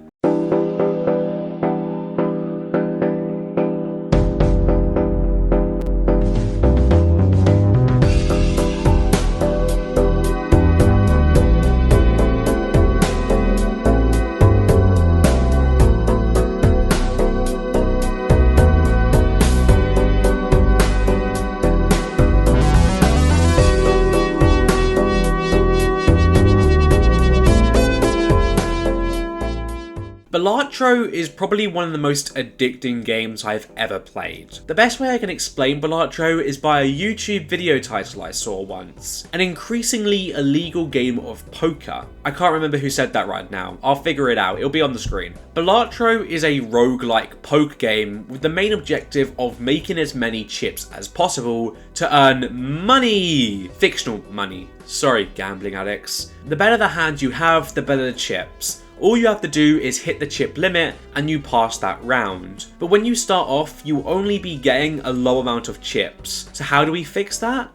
Balatro is probably one of the most addicting games I've ever played. The best way I can explain Balatro is by a YouTube video title I saw once. An increasingly illegal game of poker. I can't remember who said that right now. I'll figure it out. It'll be on the screen. Balatro is a roguelike poker game with the main objective of making as many chips as possible to earn money. Fictional money. Sorry, gambling addicts. The better the hand you have, the better the chips. All you have to do is hit the chip limit and you pass that round. But when you start off, you'll only be getting a low amount of chips. So how do we fix that?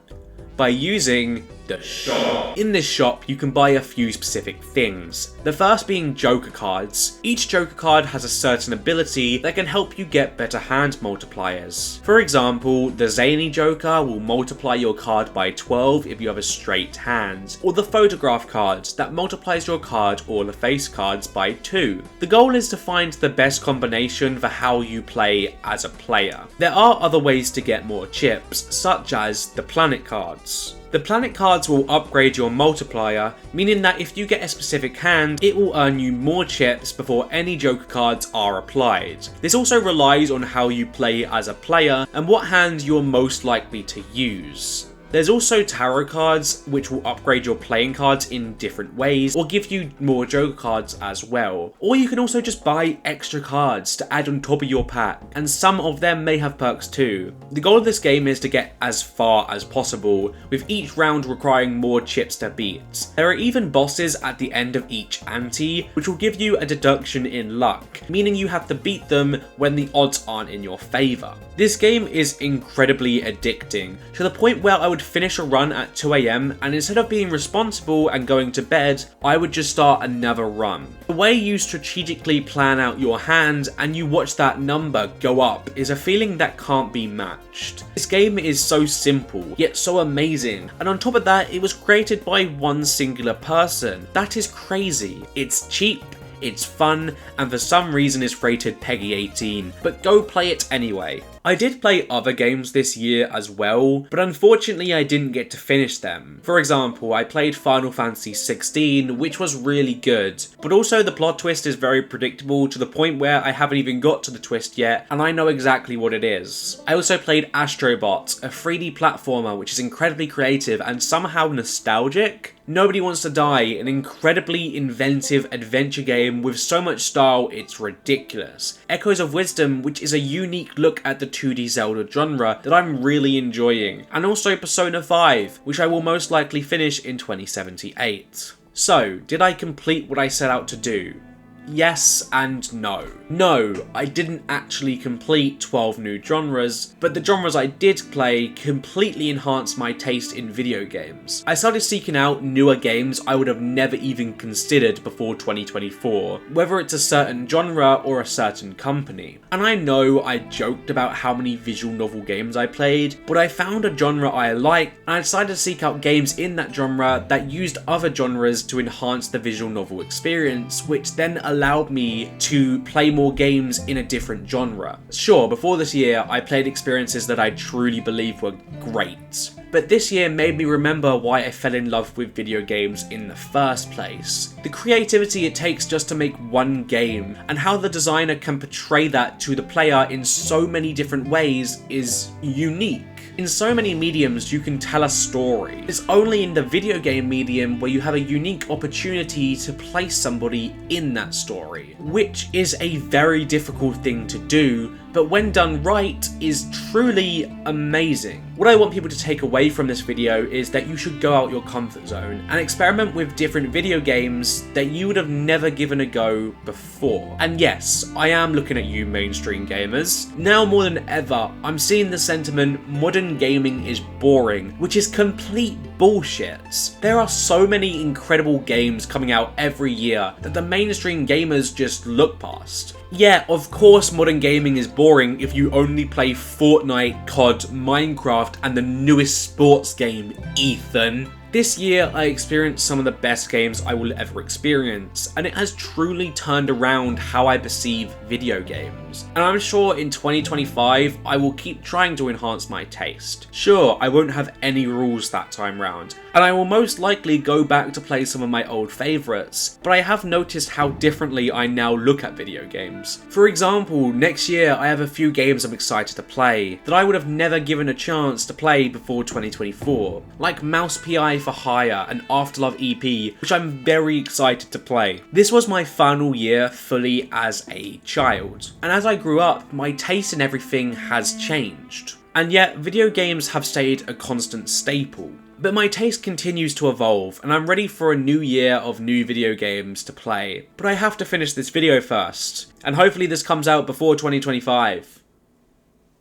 By using the shop. In this shop, you can buy a few specific things. The first being Joker cards. Each Joker card has a certain ability that can help you get better hand multipliers. For example, the Zany Joker will multiply your card by 12 if you have a straight hand, or the Photograph card that multiplies your card or the face cards by 2. The goal is to find the best combination for how you play as a player. There are other ways to get more chips, such as the Planet cards. The planet cards will upgrade your multiplier, meaning that if you get a specific hand, it will earn you more chips before any Joker cards are applied. This also relies on how you play as a player and what hand you're most likely to use. There's also tarot cards, which will upgrade your playing cards in different ways, or give you more Joker cards as well. Or you can also just buy extra cards to add on top of your pack, and some of them may have perks too. The goal of this game is to get as far as possible, with each round requiring more chips to beat. There are even bosses at the end of each ante, which will give you a deduction in luck, meaning you have to beat them when the odds aren't in your favour. This game is incredibly addicting, to the point where I would finish a run at 2 AM and instead of being responsible and going to bed, I would just start another run. The way you strategically plan out your hand and you watch that number go up is a feeling that can't be matched. This game is so simple, yet so amazing, and on top of that, it was created by one singular person. That is crazy. It's cheap, it's fun, and for some reason it's rated PEGI 18, but go play it anyway. I did play other games this year as well, but unfortunately I didn't get to finish them. For example, I played Final Fantasy 16, which was really good, but also the plot twist is very predictable to the point where I haven't even got to the twist yet, and I know exactly what it is. I also played Astrobot, a 3D platformer which is incredibly creative and somehow nostalgic. Nobody Wants to Die, an incredibly inventive adventure game with so much style it's ridiculous. Echoes of Wisdom, which is a unique look at the 2D Zelda genre that I'm really enjoying. And also Persona 5, which I will most likely finish in 2078. So, did I complete what I set out to do? Yes and no. No, I didn't actually complete 12 new genres, but the genres I did play completely enhanced my taste in video games. I started seeking out newer games I would have never even considered before 2024, whether it's a certain genre or a certain company. And I know I joked about how many visual novel games I played, but I found a genre I liked, and I decided to seek out games in that genre that used other genres to enhance the visual novel experience, which then allowed me to play more games in a different genre. Sure, before this year, I played experiences that I truly believe were great, but this year made me remember why I fell in love with video games in the first place. The creativity it takes just to make one game, and how the designer can portray that to the player in so many different ways is unique. In so many mediums, you can tell a story. It's only in the video game medium where you have a unique opportunity to place somebody in that story, which is a very difficult thing to do, but when done right, is truly amazing. What I want people to take away from this video is that you should go out your comfort zone and experiment with different video games that you would have never given a go before. And yes, I am looking at you mainstream gamers. Now more than ever, I'm seeing the sentiment modern gaming is boring, which is complete bullshit. There are so many incredible games coming out every year that the mainstream gamers just look past. Yeah, of course modern gaming is boring if you only play Fortnite, COD, Minecraft, and the newest sports game, Ethan. This year, I experienced some of the best games I will ever experience, and it has truly turned around how I perceive video games. And I'm sure in 2025, I will keep trying to enhance my taste. Sure, I won't have any rules that time round, and I will most likely go back to play some of my old favourites, but I have noticed how differently I now look at video games. For example, next year I have a few games I'm excited to play that I would have never given a chance to play before 2024, like Mouse PI for Hire and Afterlove EP, which I'm very excited to play. This was my final year fully as a child, and as I grew up, my taste in everything has changed. And yet, video games have stayed a constant staple. But my taste continues to evolve, and I'm ready for a new year of new video games to play. But I have to finish this video first, and hopefully this comes out before 2025.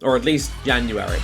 Or at least January.